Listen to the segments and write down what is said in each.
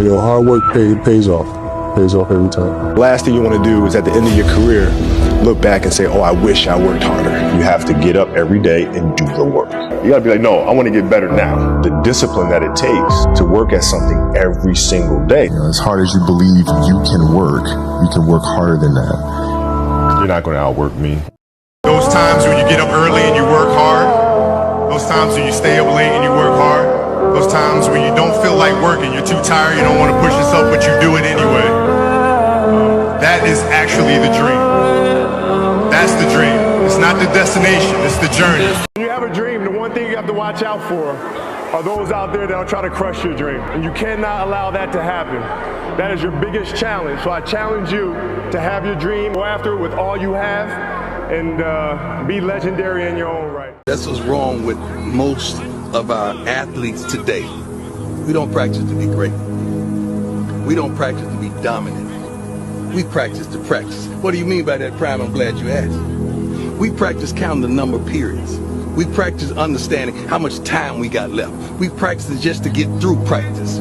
Hard work pays off. Pays off every time. Last thing you want to do is at the end of your career, look back and say, oh, I wish I worked harder. You have to get up every day and do the work. You got to be like, no, I want to get better now. The discipline that it takes to work at something every single day. As hard as you believe you can work harder than that. You're not going to outwork me. Those times when you get up early and you work hard, those times when you stay up late and you work hard, those times when you don't feel like working, you're too tired, you don't want to push yourself, but you do it anyway. That is actually the dream. That's the dream. It's not the destination, it's the journey. When you have a dream, the one thing you have to watch out for are those out there that will try to crush your dream. And you cannot allow that to happen. That is your biggest challenge. So I challenge you to have your dream, go after it with all you have, and be legendary in your own right. That's what's wrong with most of our athletes today. We don't practice to be great. We don't practice to be dominant. We practice to practice. What do you mean by that, Prime? I'm glad you asked. We practice counting the number of periods. We practice understanding how much time we got left. We practice just to get through practice.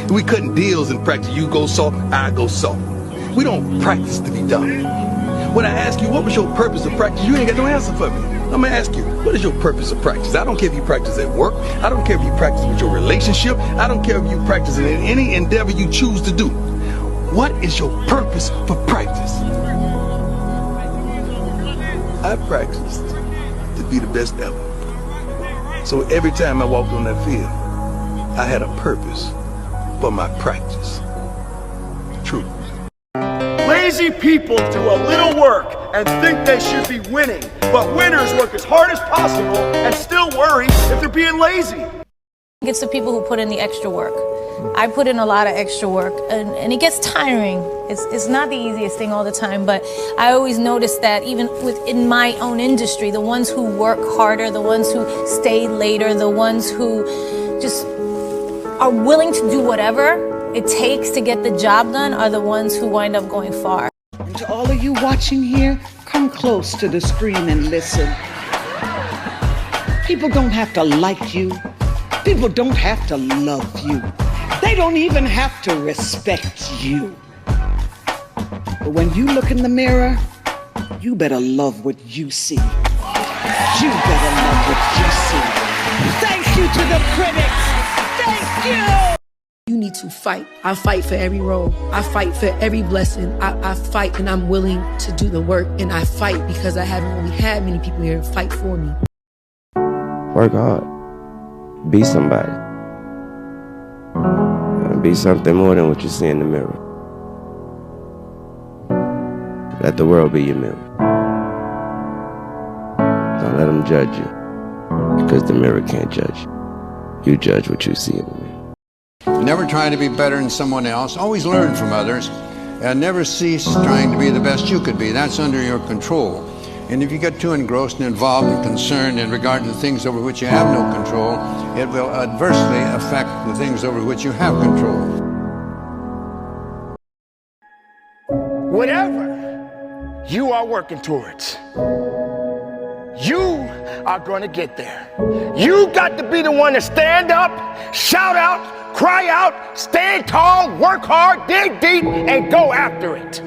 We cutting deals in practice. You go soft, I go soft. We don't practice to be dominant. When I ask you, what was your purpose of practice? You ain't got no answer for me. I'm gonna ask you, what is your purpose of practice? I don't care if you practice at work. I don't care if you practice with your relationship. I don't care if you practice in any endeavor you choose to do. What is your purpose for practice? I practiced to be the best ever. So every time I walked on that field, I had a purpose for my practice. True. Lazy people do a little work and think they should be winning, but winners work as hard as possible and still worry if they're being lazy. It's the people who put in the extra work. I put in a lot of extra work, and it gets tiring. It's not the easiest thing all the time, but I always notice that even within my own industry, the ones who work harder, the ones who stay later, the ones who just are willing to do whatever it takes to get the job done are the ones who wind up going far. And to all of you watching here, come close to the screen and listen. People don't have to like you. People don't have to love you. They don't even have to respect you. But when you look in the mirror, you better love what you see. You better love what you see. Thank you to the critics. Thank you. You need to fight. I fight for every role. I fight for every blessing. I fight, and I'm willing to do the work. And I fight because I haven't really had many people here to fight for me. Work hard. Be somebody. Be something more than what you see in the mirror. Let the world be your mirror. Don't let them judge you, because the mirror can't judge you. You judge what you see in the mirror. Never try to be better than someone else. Always learn from others. And never cease trying to be the best you could be. That's under your control. And if you get too engrossed and involved and concerned in regard to things over which you have no control, it will adversely affect the things over which you have control. Whatever you are working towards, you are going to get there. You got to be the one to stand up, shout out, cry out, stand tall, work hard, dig deep, and go after it.